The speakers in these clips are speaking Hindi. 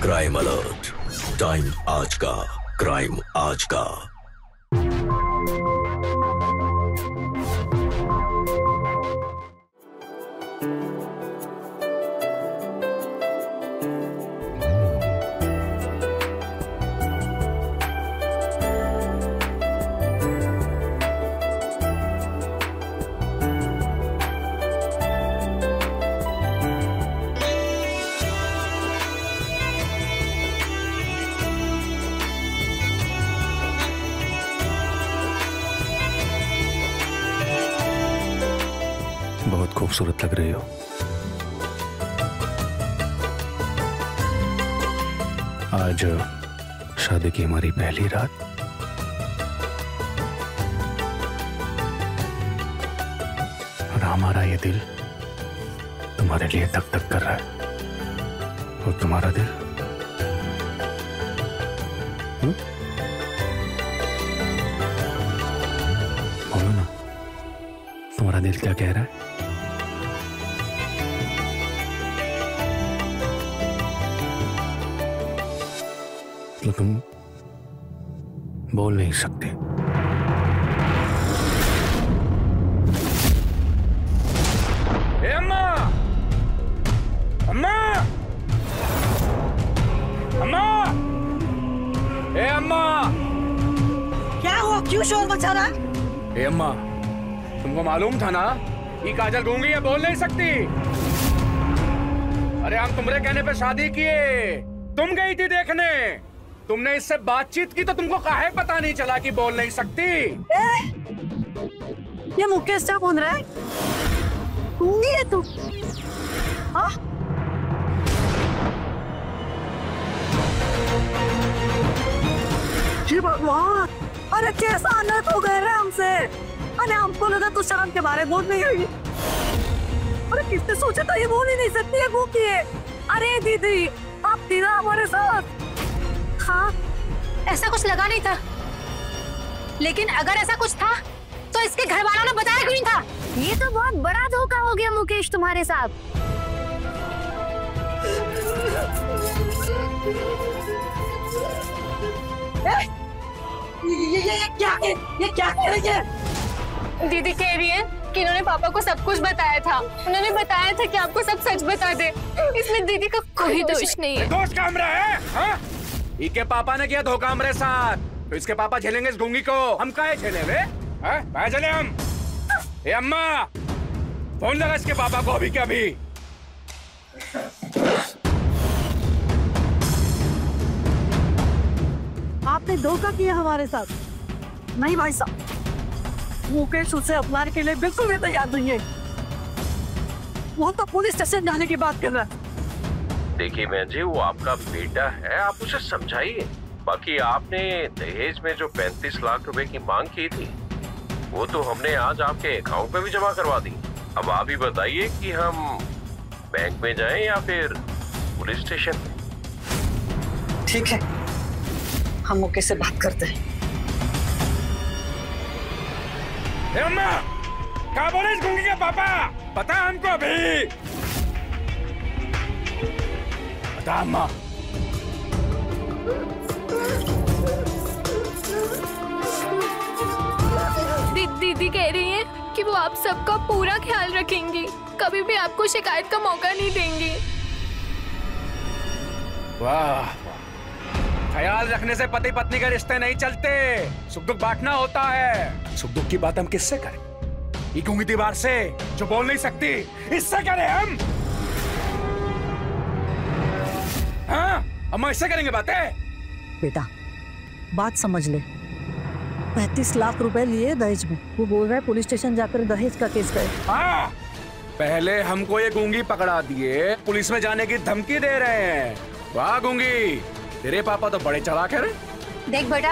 क्राइम अलर्ट, टाइम आज का, क्राइम आज का। बहुत खूबसूरत लग रही हो। आज शादी की हमारी पहली रात। और हमारा ये दिल तुम्हारे लिए धक धक कर रहा है। और तुम्हारा दिल बोलो ना, तुम्हारा दिल क्या कह रहा है? तो तुम बोल नहीं सकते। अम्मा! अम्मा! अम्मा! अम्मा! क्या हुआ? क्यों शोर मचा रहा? अम्मा, तुमको मालूम था ना ये काजल गूंगी है, बोल नहीं सकती। अरे हम तुम्हारे कहने पे शादी किए, तुम गई थी देखने, तुमने इससे बातचीत की तो तुमको काहे पता नहीं चला कि बोल नहीं सकती? ये मुकेश क्या बोल रहा है? गूंगी है तू? हाँ? ये भगवान, अरे कैसा अनर्थ हो गया है हमसे। अरे हमको लगा तू शाम के बारे बोल नहीं हुई। अरे किसने सोचा था ये बोल ही नहीं सकती है, भूखी है। अरे दीदी, आप थी ना हमारे साथ। हाँ, ऐसा कुछ लगा नहीं था, लेकिन अगर ऐसा कुछ था तो इसके घर वालों ने बताया क्यों नहीं था? ये तो बहुत बड़ा धोखा हो गया मुकेश तुम्हारे साथ। ये क्या कह रही है? दीदी कह रही है कि इन्होंने पापा को सब कुछ बताया था। उन्होंने बताया था कि आपको सब सच बता दे। इसमें दीदी का कोई दोष नहीं है। दोष का हमरा है? हाँ? इके पापा ने किया धोखा हमरे साथ, तो इसके पापा झेलेंगे इस गूंगी को, हम काहे झेले वे? काहे झेले हम? ए अम्मा, फोन लगा इसके पापा को अभी के अभी। आपने धोखा किया हमारे साथ। नहीं भाई साहब, मुकेश उसे अपनाने के लिए बिल्कुल भी तैयार नहीं है। वो तो पुलिस स्टेशन जाने की बात कर रहा है। देखिए बहन जी, वो आपका बेटा है, आप उसे समझाइए। बाकी आपने दहेज में जो 35 लाख रुपए की मांग की थी, वो तो हमने आज आपके अकाउंट पे भी जमा करवा दी। अब आप ही बताइए कि हम बैंक में जाएं या फिर पुलिस स्टेशन में? ठीक है, हम मुकेश से बात करते हैं। अम्मा, क्या बोले इस गूंगी के पापा? पता हमको अभी। बता अम्मा। दीदी कह रही है कि वो आप सबका पूरा ख्याल रखेंगी, कभी भी आपको शिकायत का मौका नहीं देंगी। वाह, ख्याल रखने से पति पत्नी के रिश्ते नहीं चलते, सुख दुख बांटना होता है। सुख दुख की बात हम किससे करें? ये गूंगी दीवार से जो बोल नहीं सकती, इससे करें हम? हाँ, अम्मा इससे करेंगे बातें? बेटा, बात समझ ले। 35 लाख रुपए लिए दहेज में, वो बोल रहा है पुलिस स्टेशन जाकर दहेज का केस करे। हाँ, पहले हमको ये गूंगी पकड़ा दिए, पुलिस में जाने की धमकी दे रहे हैं। वाह गूंगी, तेरे पापा तो बड़े चालाक है रे। देख बेटा,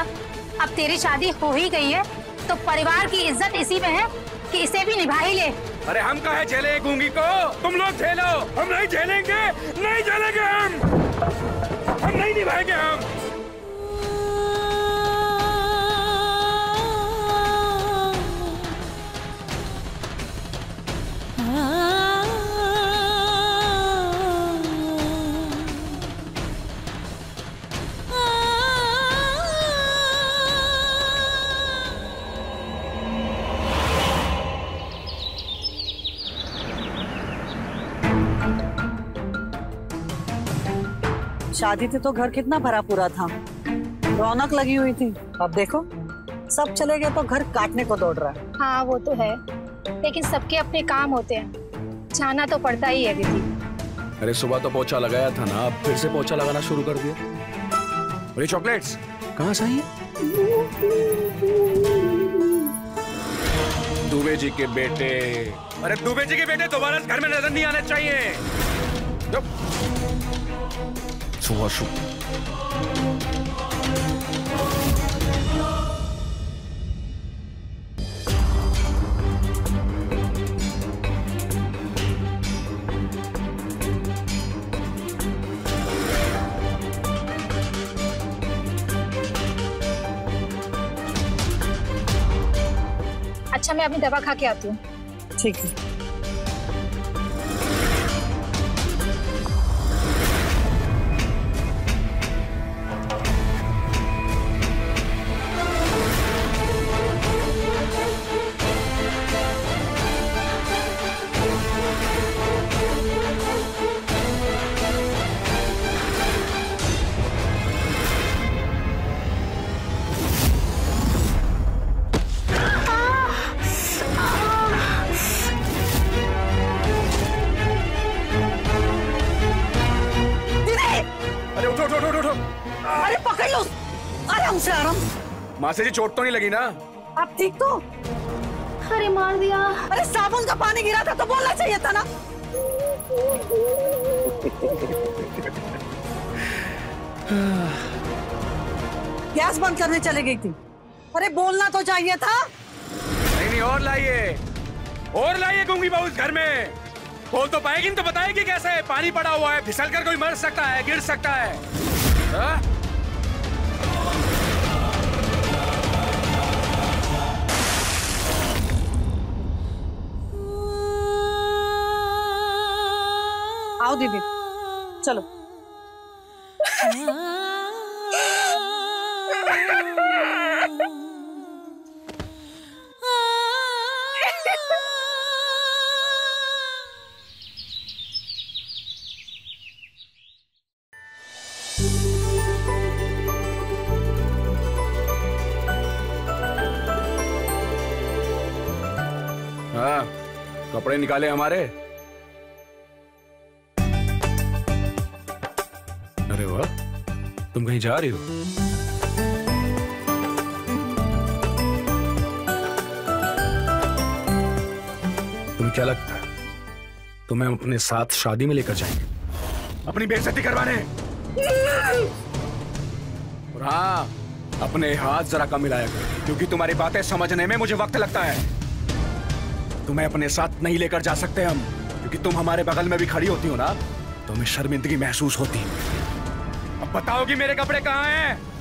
अब तेरी शादी हो ही गई है, तो परिवार की इज्जत इसी में है कि इसे भी निभा ही ले। अरे हम काहे झेले गूंगी को? तुम लोग झेलो, हम नहीं झेलेंगे, नहीं झेलेंगे हम नहीं निभाएंगे हम। शादी थी तो घर कितना भरा पूरा था, रौनक लगी हुई थी। अब देखो सब चले गए तो घर काटने को दौड़ रहा है। हाँ वो तो है, लेकिन सबके अपने काम होते हैं, जाना तो पड़ता ही है दीदी। अरे सुबह तो पोछा लगाया था ना, अब फिर से पोछा लगाना शुरू कर दिया। अरे चॉकलेट्स कहाँ से आई है? दुबे जी के बेटे, अरे दुबे जी के बेटे दोबारा घर में नजर नहीं आने चाहिए। सुबह सुबह अच्छा मैं अपनी दवा खा के आती हूँ। ठीक है। अरे पकड़ लो, आराम से आराम। मासी जी चोट तो नहीं लगी ना? आप ठीक तो? अरे मार दिया। अरे साबुन का पानी गिरा था तो बोलना चाहिए था ना। गैस बंद करने चले गई थी। अरे बोलना तो चाहिए था। नहीं और लाइए गूंगी बहू इस घर में। बोल तो पाएगी नहीं तो बताएगी कैसे? पानी पड़ा हुआ है, फिसल कर कोई मर सकता है, गिर सकता है। हा? आओ दीदी चलो। हाँ, कपड़े निकाले हमारे। अरे वाह, तुम कहीं जा रही हो? तुम्हें क्या लगता है तुम्हें अपने साथ शादी में लेकर जाएंगे, अपनी बेइज्जती करवाने? और हाँ, अपने हाथ जरा कम मिलाया करो, क्योंकि तुम्हारी बातें समझने में मुझे वक्त लगता है। तुम्हें अपने साथ नहीं लेकर जा सकते हम, क्योंकि तुम हमारे बगल में भी खड़ी होती हो ना, तो हमें शर्मिंदगी महसूस होती है। अब बताओ कि मेरे कपड़े कहाँ हैं?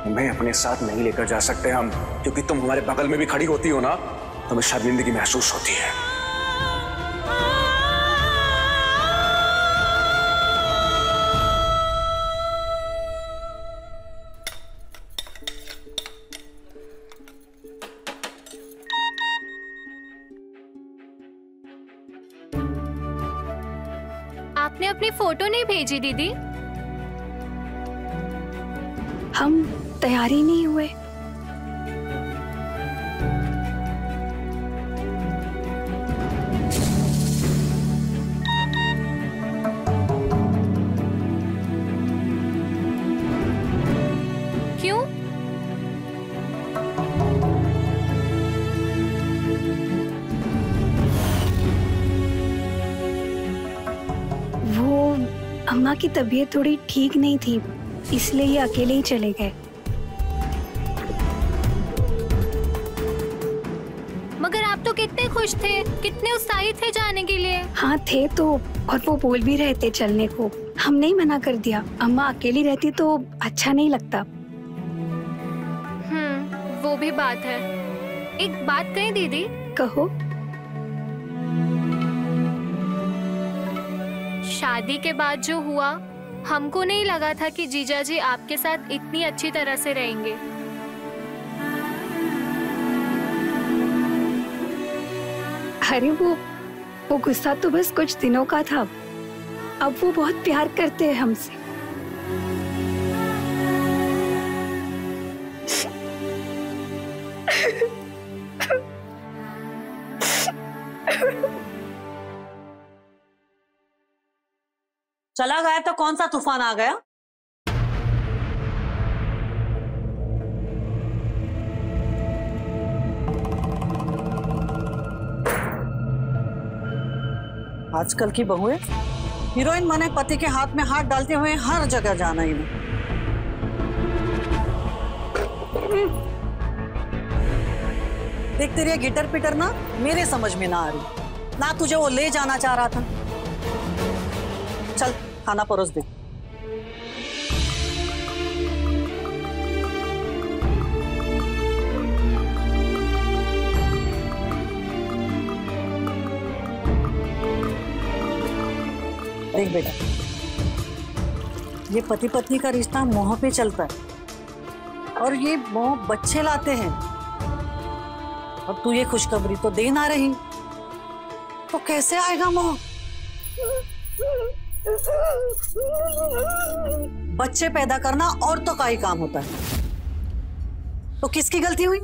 तुम्हें अपने साथ नहीं लेकर जा सकते हम, क्योंकि तुम हमारे बगल में भी खड़ी होती हो ना, तो हमें शर्मिंदगी महसूस होती है। आपने अपनी फोटो नहीं भेजी दीदी? हम तैयार ही नहीं हुए। क्यों? वो अम्मा की तबीयत थोड़ी ठीक नहीं थी, इसलिए ये अकेले ही चले गए। मगर आप तो कितने खुश थे, कितने उत्साहित थे जाने के लिए। हाँ थे तो, और वो बोल भी रहे थे चलने को। हमने ही मना कर दिया। अम्मा अकेली रहती तो अच्छा नहीं लगता। वो भी बात है। एक बात कहें दीदी? कहो। शादी के बाद जो हुआ, हमको नहीं लगा था कि जीजा जी आपके साथ इतनी अच्छी तरह से रहेंगे। अरे वो गुस्सा तो बस कुछ दिनों का था। अब वो बहुत प्यार करते हैं हमसे। चला गया तो कौन सा तूफान आ गया? आजकल की बहुएं हीरोइन माने पति के हाथ में हाथ डालते हुए हर जगह जाना ही नहीं। देख तेरी गिटर पिटर ना मेरे समझ में ना आ रही। ना तुझे वो ले जाना चाह रहा था। चल खाना परोस दे। देख बेटा, ये पति पत्नी का रिश्ता मोह पे चलता है और ये मोह बच्चे लाते हैं। अब तू ये खुशखबरी तो दे ना रही तो कैसे आएगा मोह? बच्चे पैदा करना औरतों का ही काम होता है, तो किसकी गलती हुई?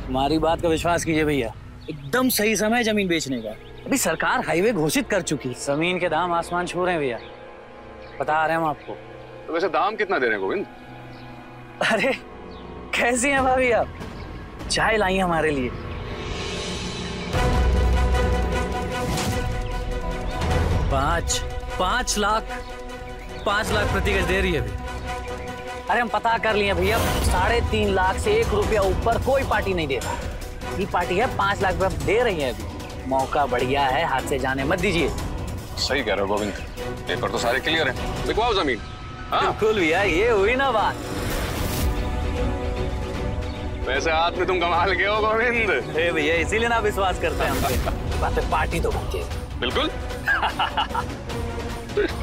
हमारी बात का विश्वास कीजिए भैया, एकदम सही समय जमीन बेचने का। अभी सरकार हाईवे घोषित कर चुकी है, जमीन के दाम आसमान छू रहे हैं भैया, बता रहे हैं हम आपको। तो वैसे दाम कितना दे रहे हैं गोविंद? अरे कैसी हैं भाभी आप, चाय लाई हमारे लिए। पाँच लाख प्रति गज दे रही है अभी। अरे हम पता कर लिए भैया, 3.5 लाख से 1 रुपया ऊपर कोई पार्टी नहीं दे रहा। ये पार्टी है 5 लाख रुपया दे रही है अभी। मौका बढ़िया है, हाथ से जाने मत दीजिए। सही कह रहे हो गोविंद, पेपर तो सारे क्लियर हैं, बिकवाओ जमीन। बिल्कुल भैया, ये हुई ना बात। वैसे आपने तुम कमाल के हो गोविंद। भैया इसीलिए ना विश्वास करते हैं हमसे। बात पार्टी तो बनती है। बिल्कुल।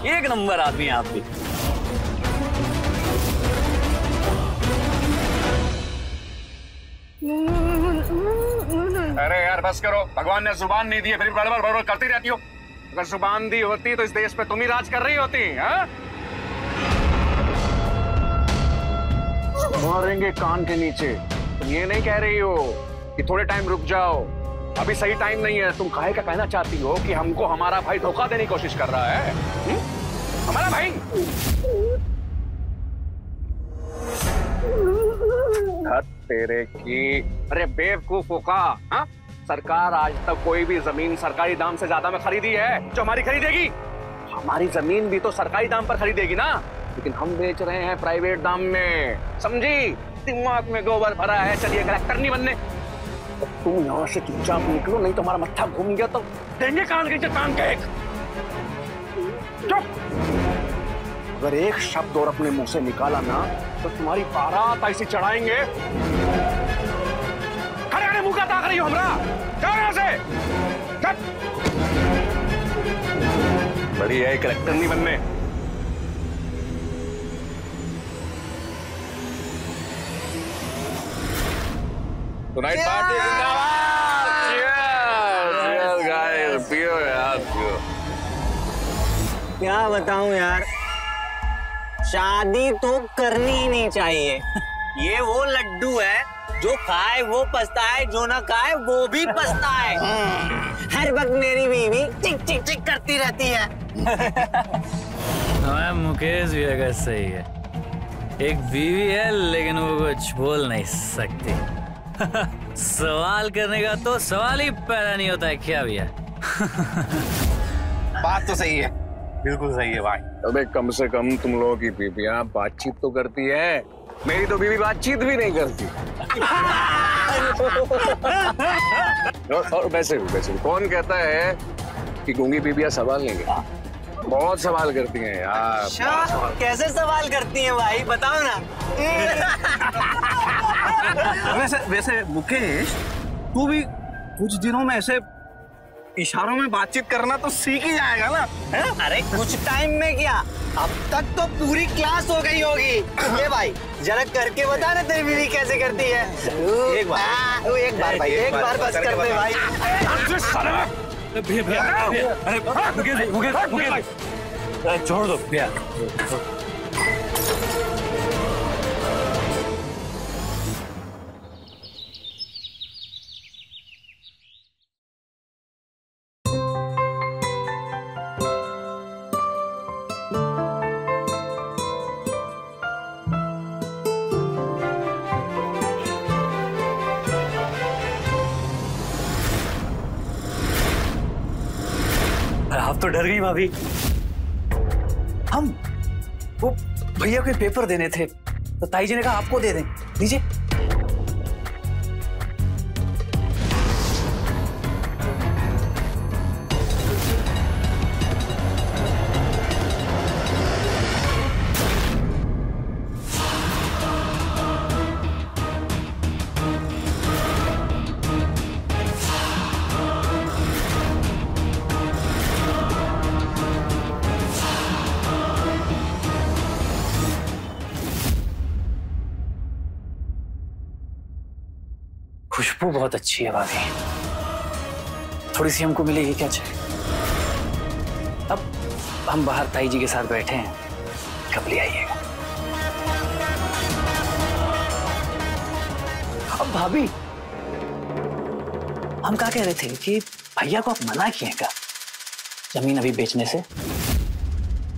एक नंबर आदमी आप भी। अरे यार बस करो, भगवान ने जुबान नहीं दी है, फिर बड़बड़ बड़बड़ करती रहती हो। अगर जुबान दी होती तो इस देश पे तुम ही राज कर रही होती। हाँ? मारेंगे कान के नीचे। तुम ये नहीं कह रही हो कि थोड़े टाइम रुक जाओ, अभी सही टाइम नहीं है। तुम काहे का कहना चाहती हो कि हमको हमारा भाई धोखा देने की कोशिश कर रहा है? हमारा भाई तेरे की। अरे बेवकूफों का। हाँ? सरकार आज तक कोई भी जमीन सरकारी दाम से ज्यादा में खरीदी है जो हमारी खरीदेगी? हमारी जमीन भी तो सरकारी दाम पर खरीदेगी ना, लेकिन हम बेच रहे हैं प्राइवेट दाम में। समझी? दिमाग में गोबर भरा है। चलिए कलेक्टर नहीं बनने, तुम यहाँ से चुपचाप निकलो, नहीं तो हमारा मत्था घूम गया तो देंगे कान के कान के एक। अगर एक शब्द और अपने मुंह से निकाला ना तो तुम्हारी बारात ऐसी चढ़ाएंगे। खड़े खड़े मुंह का ताक रही हो हमरा? जाओ यहाँ से। बड़ी है कलेक्टर नहीं बनने। Tonight party जिंदाबाद। Cheers, cheers guys, पियो यार पियो। क्या बताऊं यार, शादी तो करनी ही नहीं चाहिए। ये वो लड्डू है जो खाए वो पछताए, जो ना खाए वो भी पछताए। हर वक्त मेरी बीवी चिक चिक चिक करती रहती है। मुकेश भी अगर सही है, एक बीवी है लेकिन वो कुछ बोल नहीं सकती। सवाल करने का तो सवाल ही पैदा नहीं होता है क्या भैया? बात तो सही है, बिल्कुल सही है भाई। अबे कम से कम तुम लोगों की बीवियां बातचीत तो करती है, मेरी तो बीवी बातचीत भी नहीं करती। और वैसे भी कौन कहता है कि गूंगी बीवियां सवाल नहीं करती? बहुत सवाल करती हैं यार। कैसे सवाल करती हैं भाई, बताओ ना। वैसे मुकेश, तू भी कुछ दिनों में ऐसे इशारों में बातचीत करना तो सीख ही जाएगा ना? है? अरे कुछ टाइम में क्या, अब तक तो पूरी क्लास हो गई होगी। ये भाई जरा करके बता ना तेरी बीवी कैसे करती है। एक बार भाई, एक बार बस कर दे भाई। छोड़ दो भैया। आप तो डर गई भाभी। हम वो भैया को पेपर देने थे तो ताई जी ने कहा आपको दे दें, लीजिए। खुशबू बहुत अच्छी है भाभी, थोड़ी सी हमको मिलेगी क्या चाहिए? अब हम बाहर ताई जी के साथ बैठे हैं, कब ले आइएगा? अब भाभी हम क्या कह रहे थे कि भैया को आप मना किए क्या जमीन अभी बेचने से?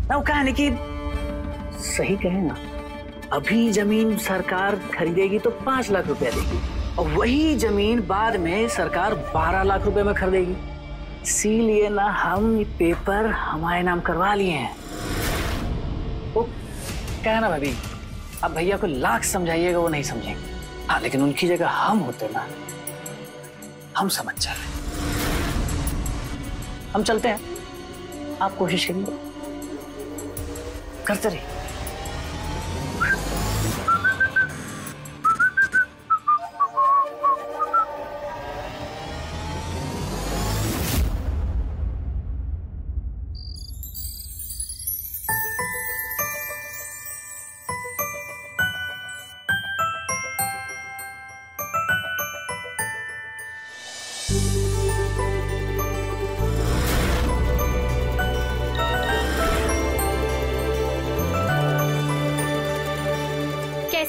ना वो कहा नहीं कि सही कहे ना, अभी जमीन सरकार खरीदेगी तो 5 लाख रुपया देगी और वही जमीन बाद में सरकार 12 लाख रुपए में खरीदेगी। इसीलिए ना हम ये पेपर हमारे नाम करवा लिए हैं। वो क्या ना भाभी, अब भैया को लाख समझाइएगा वो नहीं समझेंगे। हाँ लेकिन उनकी जगह हम होते ना, हम समझ जाए। हम चलते हैं, आप कोशिश करिए, करते रहिए।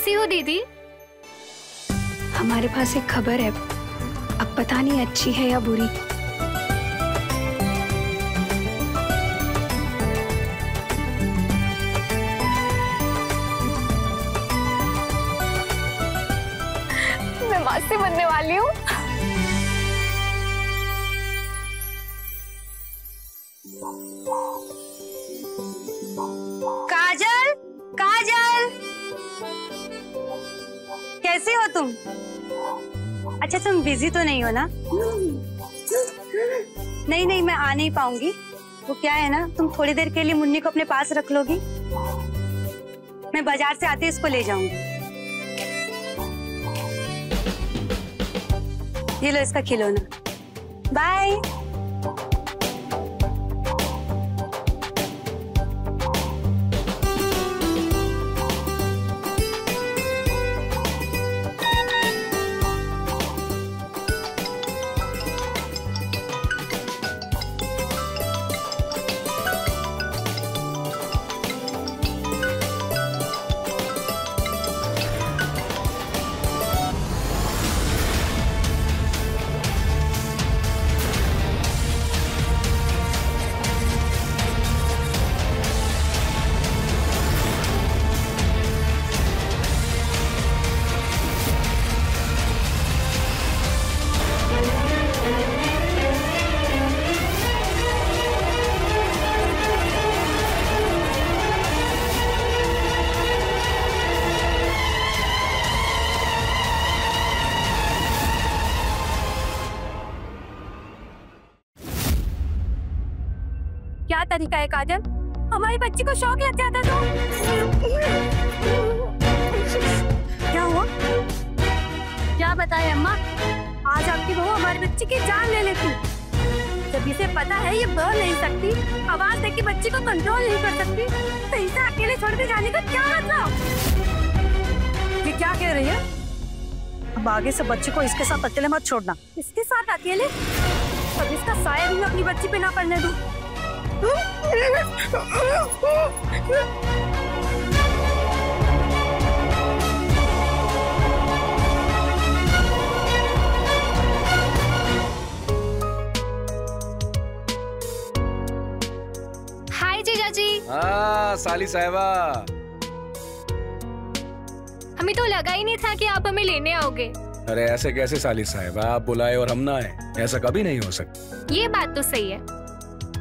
कैसी हो दीदी? हमारे पास एक खबर है, अब पता नहीं अच्छी है या बुरी। मैं मासी बनने वाली हूँ। काजल, काजल, कैसी हो तुम? अच्छा, तुम बिजी तो नहीं हो ना? नहीं नहीं, मैं आ नहीं पाऊंगी। वो क्या है ना, तुम थोड़ी देर के लिए मुन्नी को अपने पास रख लोगी, मैं बाजार से आते इसको ले जाऊंगी। ये लो इसका खिलौना। बाय। क्या तरीका है काजल? हमारी बच्ची को शौक लग जाता तो क्या हुआ? क्या बताए अम्मा? आज आपकी बहू हमारी बच्ची की जान ले लेती। जब इसे पता है ये बोल नहीं सकती, आवाज देके बच्ची को कंट्रोल नहीं कर सकती, तो इसे अकेले छोड़ के जाने का क्या मतलब? ये क्या कह रही है? अब आगे से बच्ची को इसके साथ अकेले मत छोड़ना। इसके साथ अकेले? अब इसका साया भी अपनी बच्ची पे ना पड़ने दूं। हाय जीजा जी। हाँ साली साहिबा, हमें तो लगा ही नहीं था कि आप हमें लेने आओगे। अरे ऐसे कैसे साली साहिबा, आप बुलाए और हम ना आए, ऐसा कभी नहीं हो सकता। ये बात तो सही है।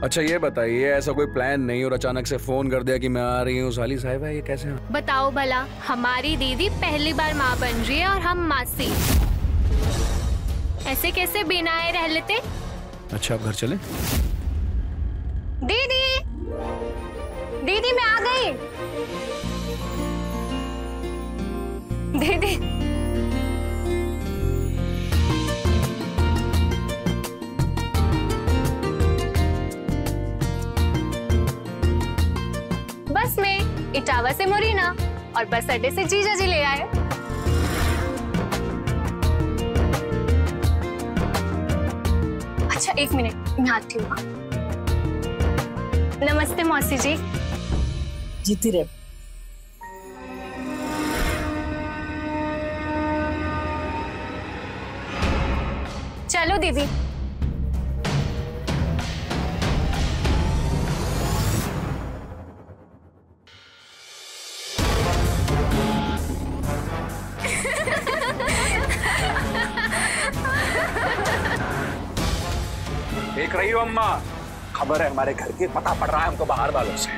अच्छा ये बताइए, ऐसा कोई प्लान नहीं और अचानक से फोन कर दिया कि मैं आ रही हूँ साली साहिबा, ये कैसे? बताओ भला, हमारी दीदी पहली बार माँ बन रही है और हम मासी, ऐसे कैसे बिना आए रह लेते? अच्छा आप घर चले? दीदी, दीदी मैं आ गई। दीदी बस में इटावा से मोरीना और बस अड्डे से जीजा जी ले आए। अच्छा एक मिनट, मैं आती हूँ। नमस्ते मौसी जी। जीती रहे। चलो दीदी। देख रही हो अम्मा, खबर है हमारे घर की, पता पड़ रहा है हमको बाहर वालों से।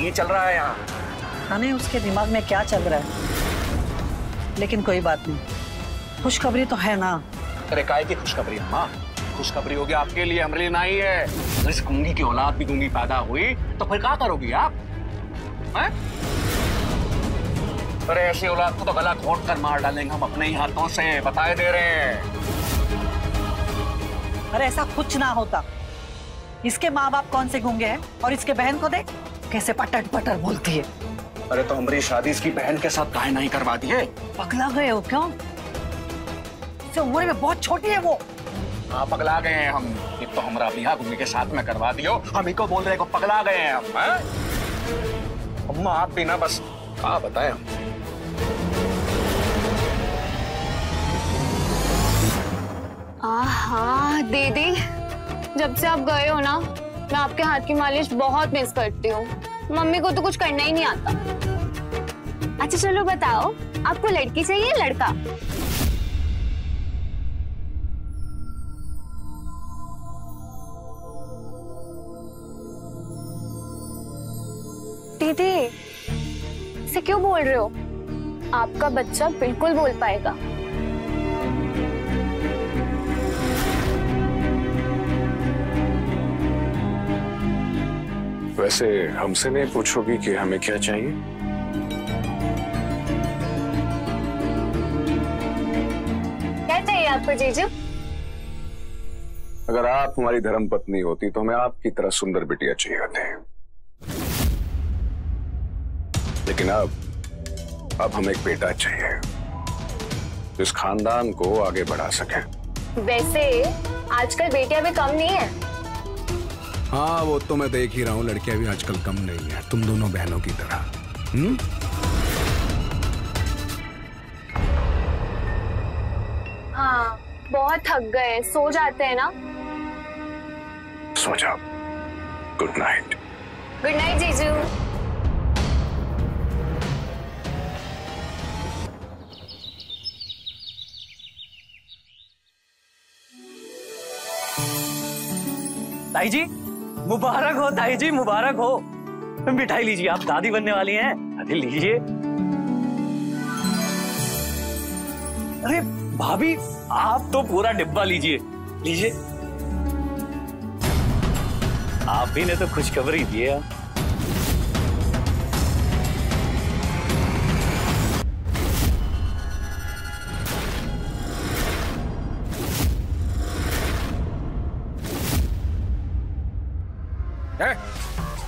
ये चल रहा है यहाँ। नहीं उसके दिमाग में क्या चल रहा है, लेकिन कोई बात नहीं, खुशखबरी तो है ना। अरे काय की खुशखबरी अम्मा? खुशखबरी होगी आपके लिए, हमारे लिए नहीं है। अगर इस गूंगी की औलाद भी गूंगी पैदा हुई तो फिर क्या करोगी आप? हैं? अरे ऐसी औलाद को तो गला घोंट कर मार डालेंगे हम अपने ही हाथों से, बताए दे रहे हैं। अरे ऐसा कुछ ना होता। इसके माँ बाप कौन से गूंगे हैं और इसके बहन को देख कैसे पटर पटर बोलती है। अरे तो हमारी शादी इसकी बहन के साथ काहे नहीं करवा दिए? पगला गए हो क्यों? इससे उम्र में बहुत छोटी है वो। हाँ पगला गए हैं हम। ये तो हमारा बिहा गूंगी के साथ में करवा दियो, हम ही को बोल रहे को पगला गए हैं हम। अम्मा आप भी ना बस, हाँ बताएं हम। हाँ दीदी, जब से आप गए हो ना, मैं आपके हाथ की मालिश बहुत मिस करती हूँ। मम्मी को तो कुछ करना ही नहीं आता। अच्छा चलो बताओ, आपको लड़की चाहिए लड़का? दीदी इसे क्यों बोल रहे हो? आपका बच्चा बिल्कुल बोल पाएगा। वैसे हमसे नहीं पूछोगी कि हमें क्या चाहिए? क्या चाहिए आपको जीजू? अगर आप हमारी धर्मपत्नी होती तो हमें आपकी तरह सुंदर बिटिया चाहिए होते। लेकिन अब हमें एक बेटा चाहिए जो इस खानदान को आगे बढ़ा सके। वैसे आजकल बेटियां भी कम नहीं है। हाँ वो तो मैं देख ही रहा हूँ, लड़कियां भी आजकल कम नहीं है, तुम दोनों बहनों की तरह। हाँ बहुत थक गए, सो जाते हैं ना। सो जाओ। Good night. गुड नाइट जीजू। ताई जी मुबारक हो, ताई जी मुबारक हो। मिठाई लीजिए, आप दादी बनने वाली हैं। अरे लीजिए। अरे भाभी आप तो पूरा डिब्बा लीजिए, लीजिए। आप भी ने तो खुशखबरी दी है।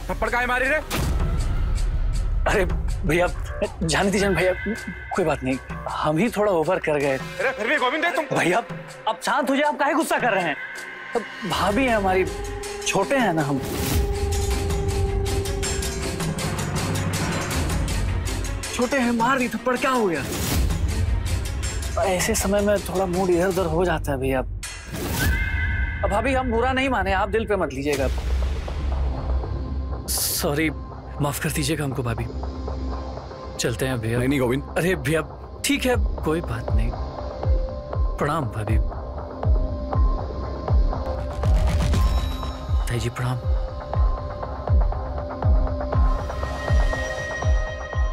थप्पड़ काहे मारी रे? अरे भैया जाने दीजिए भैया, कोई बात नहीं, हम ही थोड़ा ओवर कर गए। अरे फिर भी गोविंद है तुम। भैया अब शांत हो जाए, आप काहे गुस्सा कर रहे हैं? अब भाभी है हमारी, छोटे हैं ना हम। छोटे हैं, मार दी थप्पड़, क्या हो गया? ऐसे समय में थोड़ा मूड इधर उधर हो जाता है भैया। अब भाभी हम बुरा नहीं माने, आप दिल पे मत लीजिएगा। सॉरी, माफ कर दीजिएगा हमको भाभी। चलते हैं भैया। नहीं गोविंद। अरे भैया ठीक है, कोई बात नहीं। प्रणाम भाभी। ताई जी प्रणाम।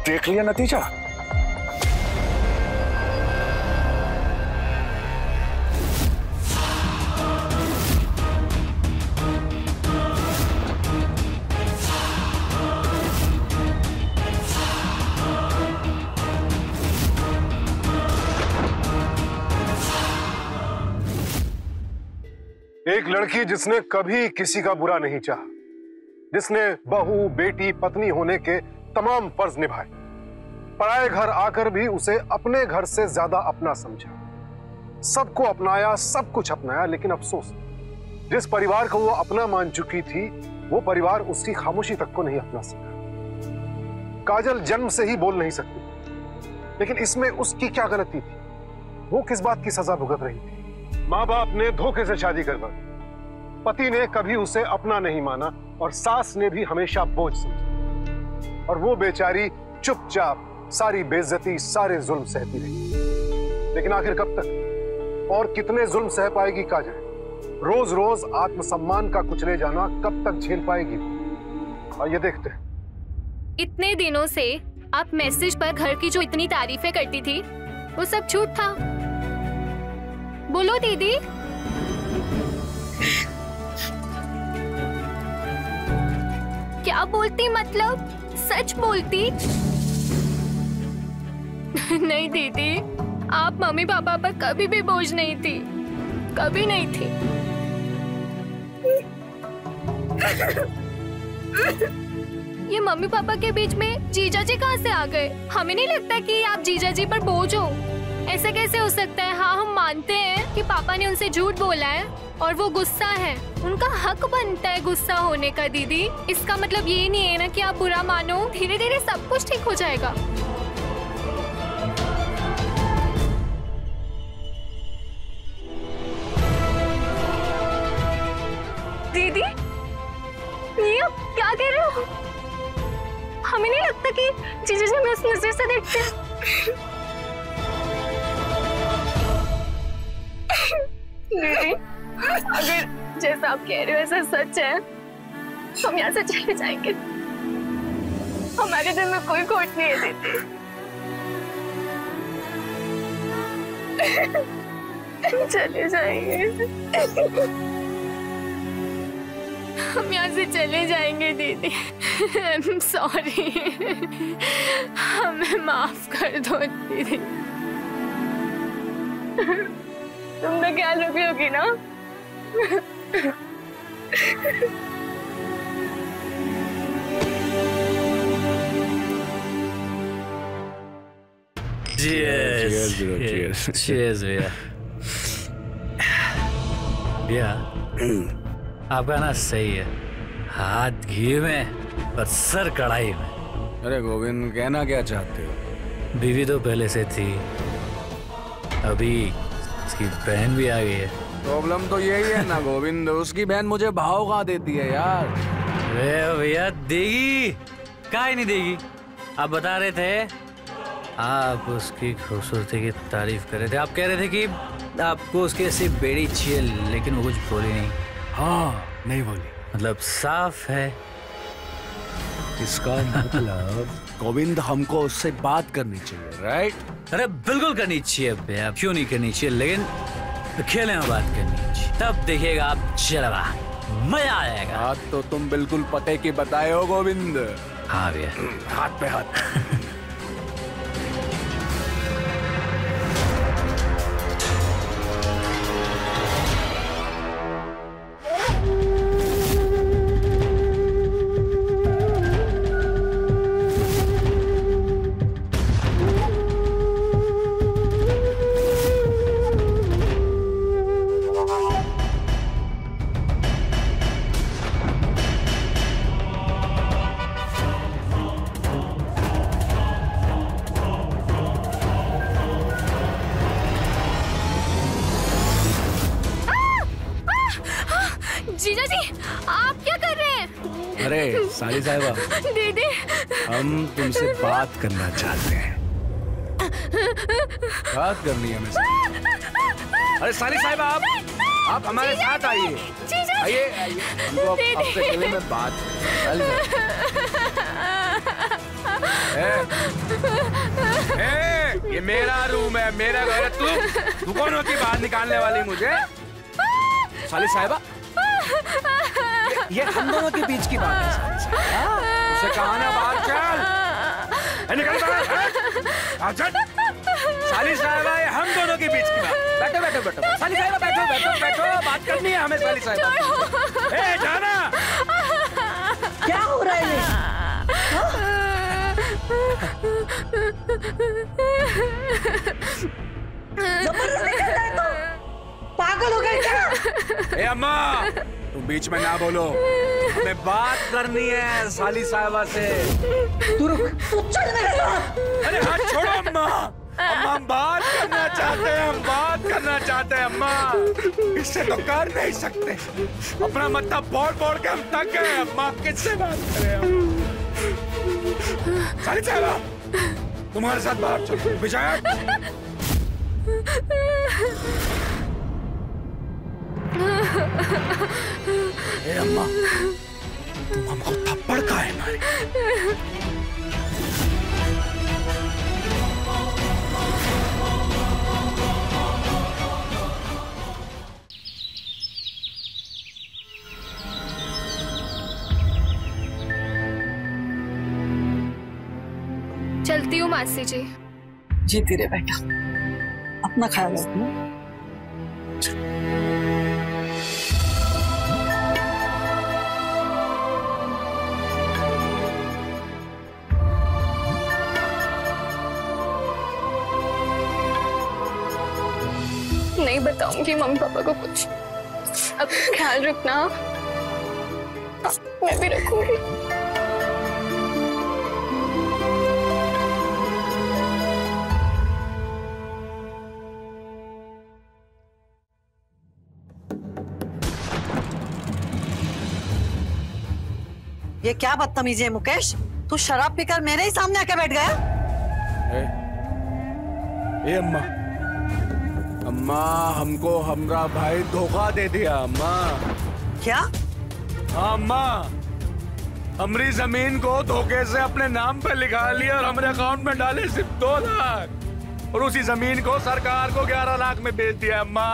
देख लिया नतीजा? एक लड़की जिसने कभी किसी का बुरा नहीं चाहा, जिसने बहू, बेटी, पत्नी होने के तमाम फर्ज निभाए, पराए घर आकर भी उसे अपने घर से ज्यादा अपना समझा, सबको अपनाया, सब कुछ अपनाया, लेकिन अफसोस जिस परिवार को वो अपना मान चुकी थी वो परिवार उसकी खामोशी तक को नहीं अपना सका। काजल जन्म से ही बोल नहीं सकती, लेकिन इसमें उसकी क्या गलती थी? वो किस बात की सजा भुगत रही थी? माँ बाप ने धोखे से शादी करवा दी, पति ने कभी उसे अपना नहीं माना और सास ने भी हमेशा बोझ समझा, और वो बेचारी चुपचाप सारी बेइज्जती, सारे जुल्म सहती रही। लेकिन आखिर कब तक और कितने जुल्म सह पाएगी काजल? रोज रोज आत्मसम्मान का कुचले जाना कब तक झेल पाएगी? और ये देखते हैं। इतने दिनों से आप मैसेज पर घर की जो इतनी तारीफें करती थी वो सब झूठ था। बोलो दीदी। क्या बोलती, मतलब सच बोलती? नहीं दीदी, आप मम्मी पापा पर कभी भी बोझ नहीं थी, कभी नहीं थी। ये मम्मी पापा के बीच में जीजा जी कहाँ से आ गए? हमें नहीं लगता कि आप जीजा जी पर बोझ हो। ऐसा कैसे हो सकता है? हाँ हम मानते हैं कि पापा ने उनसे झूठ बोला है और वो गुस्सा है, उनका हक बनता है गुस्सा होने का दीदी। इसका मतलब ये नहीं है ना कि आप बुरा मानो, धीरे धीरे सब कुछ ठीक हो जाएगा। हमें नहीं लगता कि जीजा जी हमें उस नजर से देखते हैं। दीदी, अगर जैसा आप कह रहे हो ऐसा सच है, हम यहाँ से चले जाएंगे। हमारे दिल में कोई खोट नहीं है दीदी। चले जाएंगे, हम यहाँ से चले जाएंगे दीदी। आई एम सॉरी, हमें माफ कर दो दीदी। तुम तो ख्याल रखोगी ना? Cheers भैया। भैया आपका ना सही है, हाथ घी में और सर कढ़ाई में। अरे गोविंद, कहना क्या चाहते हो? बीवी तो पहले से थी, अभी उसकी बहन भी आ गई है। प्रॉब्लम तो यही है ना गोविंद, उसकी बहन मुझे भाव खा देती है यार। अरे भैया देगी, काहे नहीं देगी? आप बता रहे थे आप उसकी खूबसूरती की तारीफ कर रहे थे, आप कह रहे थे कि आपको उसकी ऐसी बेड़ी चाहिए, लेकिन वो कुछ बोली नहीं। हाँ, नहीं बोली। मतलब साफ है इसका मतलब गोविंद हमको उससे बात करनी चाहिए, राइट? अरे बिल्कुल करनी चाहिए भैया, क्यों नहीं करनी चाहिए, लेकिन खेले में बात करनी चाहिए, तब देखिएगा आप जलवा, मजा आ जाएगा। बात तो तुम बिल्कुल पते की बताए हो गोविंद। हाँ भैया, हाथ पे हाथ। जीजा जी, आप क्या कर रहे हैं? अरे साली साहिबा, दीदी, हम तुमसे बात करना चाहते हैं। बात करनी है हमें। अरे साली साहिबा, आप हमारे साथ आइए, आइए आइए, हमको आपसे अकेले में बात। ये मेरा रूम है, मेरा घर है। तू कौन होती बाहर निकालने वाली मुझे? साली साहिबा, ये हम दोनों के बीच की बात है साली साहिबा। उसे कहा ना बाहर चल, निकल बाहर, चल। साली साहिबा, ये हम दोनों के बीच की बात। बैठो बैठो बैठो साली साहिबा, बैठो बैठो बैठो, बात करनी है हमें साली साहिबा। ए जाना, क्या हो रहा है ये? जबरदस्ती कर रहा है तो? पागल हो गए क्या? ए अम्मा, तुम बीच में ना बोलो, हमें बात करनी है साली साहिबा से। तू रुक, तू चल मेरे साथ। अरे हाथ छोड़ो अम्मा, अम्मा हम बात करना चाहते हैं, हम बात करना चाहते हैं अम्मा, इससे तो कर नहीं सकते। अपना मतलब बोल बोल के हम थक गए अम्मा, किससे बात करें हम? साली साहिबा, तुम्हारे साथ बाहर चलो। विजय, ए अम्मा, तुम हमको थप्पड़ काहे मारे? चलती हूँ मासी जी। जीती रे बेटा, अपना ख्याल रखना। नहीं बताऊंगी मम्मी पापा को कुछ, अब ख्याल रखना। मैं भी रखूंगी। ये क्या बदतमीजी है मुकेश? तू शराब पीकर मेरे ही सामने आके बैठ गया। ए अम्मा, अम्मा हमको हमरा भाई धोखा दे दिया अम्मा। क्या? हाँ अम्मा, हमारी जमीन को धोखे से अपने नाम पे लिखा लिया और हमारे अकाउंट में डाले सिर्फ 2 लाख और उसी जमीन को सरकार को 11 लाख में बेच दिया अम्मा।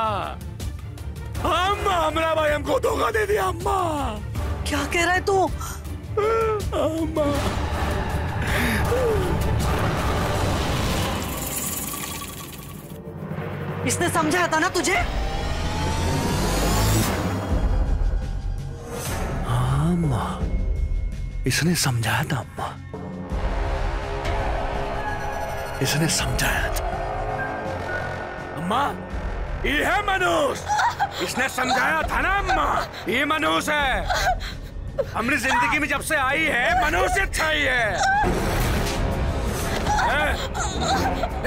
अम्मा हमारा भाई हमको धोखा दे दिया अम्मा। क्या कह रहा है तू? अम्मा इसने समझाया था ना तुझे? हाँ अम्मा, इसने समझाया था अम्मा, इसने समझाया था अम्मा। ये है मनुष्य, इसने समझाया था ना अम्मा, ये मनुष्य है। हमारी जिंदगी में जब से आई है मनुष्य अच्छा ही है।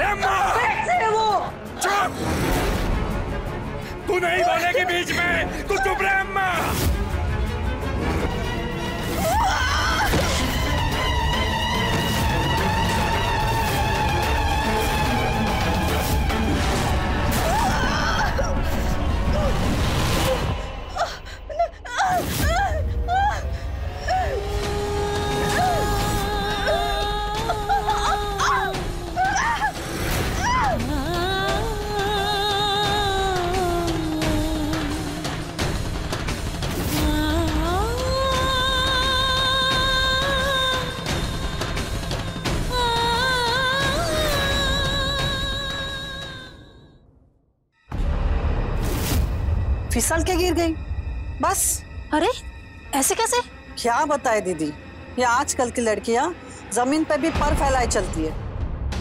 अम्मा वो चुप, तू नहीं बोलेगी बीच में, तू चुप रहे अम्मा। फिसल के गिर गई बस। अरे ऐसे कैसे? क्या बताए दीदी, ये आजकल की लड़कियां जमीन पे भी पर फैलाए चलती है।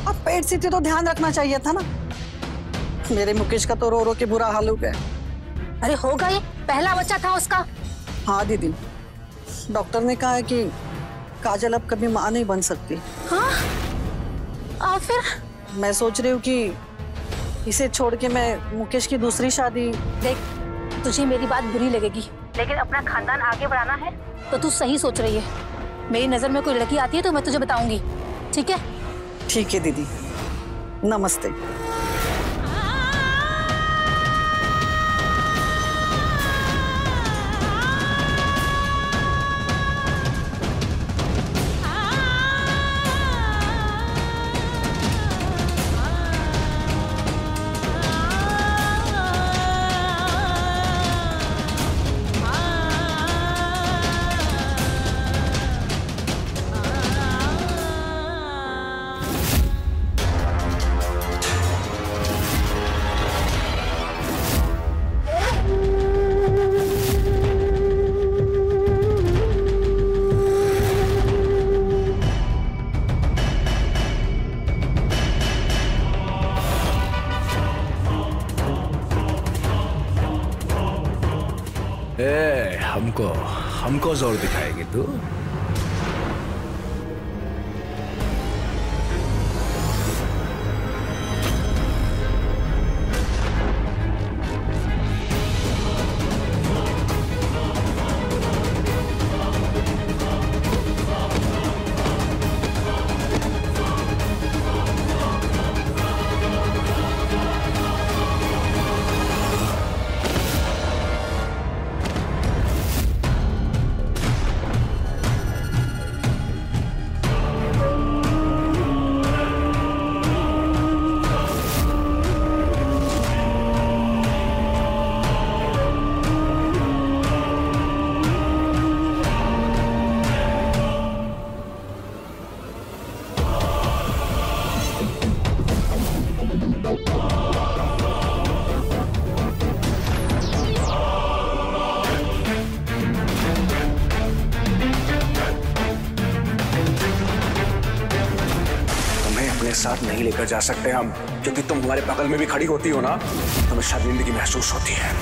अब पेट सीटी तो ध्यान रखना चाहिए था ना। मेरे मुकेश का तो रो रो के बुरा हाल हो गया। अरे होगा, ये पहला बच्चा था उसका। हाँ दीदी, डॉक्टर ने कहा है कि काजल अब कभी माँ नहीं बन सकती। हाँ? और फिर? मैं सोच रही हूँ कि इसे छोड़ के मैं मुकेश की दूसरी शादी। देख, तुझे मेरी बात बुरी लगेगी, लेकिन अपना खानदान आगे बढ़ाना है तो तू सही सोच रही है। मेरी नजर में कोई लड़की आती है तो मैं तुझे बताऊंगी, ठीक है? ठीक है दीदी, नमस्ते। हमको जोर दिखाएगी तू? साथ नहीं लेकर जा सकते हम, क्योंकि तुम हमारे बगल में भी खड़ी होती हो ना, तुम्हें शर्मिंदगी महसूस होती है।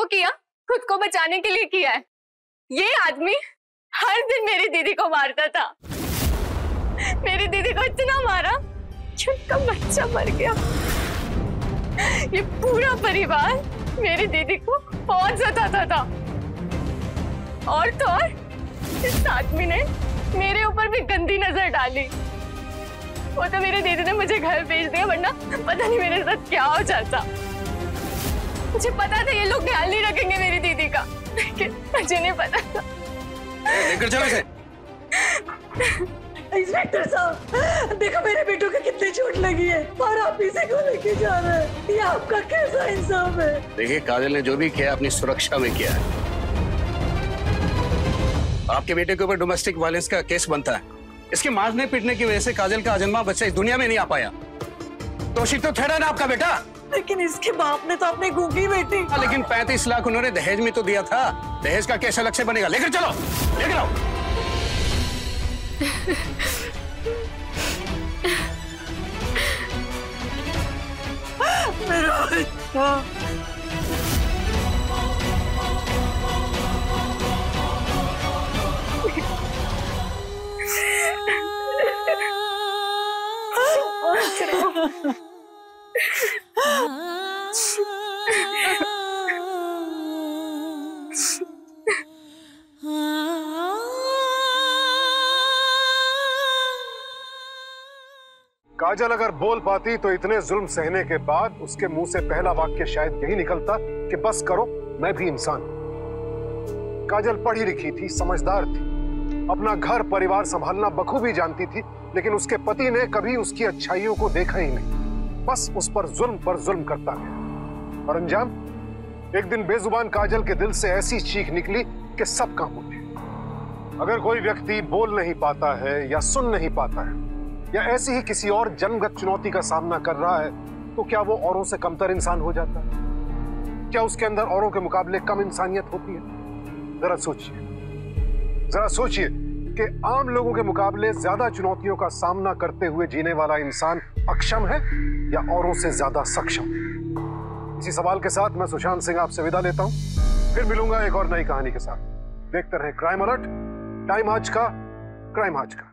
किया? खुद को बचाने के लिए किया है। ये आदमी हर दिन मेरी दीदी को मारता था। मेरी दीदी को इतना मारा कि उनका बच्चा मर गया। ये पूरा परिवार मेरी दीदी को बहुत सताता था। और तो और इस आदमी ने मेरे ऊपर भी गंदी नजर डाली। वो तो मेरी दीदी ने मुझे घर भेज दिया, वरना पता नहीं मेरे साथ क्या हो जाता। मुझे पता था ये लोग ख्याल नहीं रखेंगे मेरी दीदी का, लेकिन मुझे नहीं पता था। लेकर चलो इसे। इंस्पेक्टर साहब, देखो मेरे बेटों को कितनी चोट लगी है और आप इसे क्यों लेके जा रहे हैं? ये आपका कैसा इंसाफ है? देखिए, काजल ने जो भी किया अपनी सुरक्षा में किया है। आपके बेटे के ऊपर डोमेस्टिक वायलेंस का केस बनता है। इसके मारने पीटने की वजह से काजल का अजन्मा बच्चा इस दुनिया में नहीं आ पाया। तोशिक तो ठहरा ना आपका बेटा। लेकिन इसके बाप ने तो अपनी गूंगी बेटी। लेकिन 35 लाख उन्होंने दहेज में तो दिया था। दहेज का केस अलग से बनेगा। लेकर चलो, लेकर आओ। मेरा बच्चा। काजल अगर बोल पाती तो इतने जुल्म सहने के बाद उसके मुंह से पहला वाक्य शायद यही निकलता कि बस करो, मैं भी इंसान हूं। काजल पढ़ी लिखी थी, समझदार थी, अपना घर परिवार संभालना बखूबी जानती थी, लेकिन उसके पति ने कभी उसकी अच्छाइयों को देखा ही नहीं। बस उस पर जुल्म करता गया। और अंजाम, एक दिन बेजुबान काजल के दिल से ऐसी चीख निकली कि सब काम उठे। अगर कोई व्यक्ति बोल नहीं पाता है या सुन नहीं पाता है या ऐसी ही किसी और जन्मगत चुनौती का सामना कर रहा है, तो क्या वो औरों से कमतर इंसान हो जाता है? क्या उसके अंदर औरों के मुकाबले कम इंसानियत होती है? जरा सोचिए कि आम लोगों के मुकाबले ज्यादा चुनौतियों का सामना करते हुए जीने वाला इंसान अक्षम है या औरों से ज्यादा सक्षम? इसी सवाल के साथ मैं सुशांत सिंह आपसे विदा लेता हूं। फिर मिलूंगा एक और नई कहानी के साथ। देखते रहें क्राइम अलर्ट, टाइम आज का, क्राइम आज का।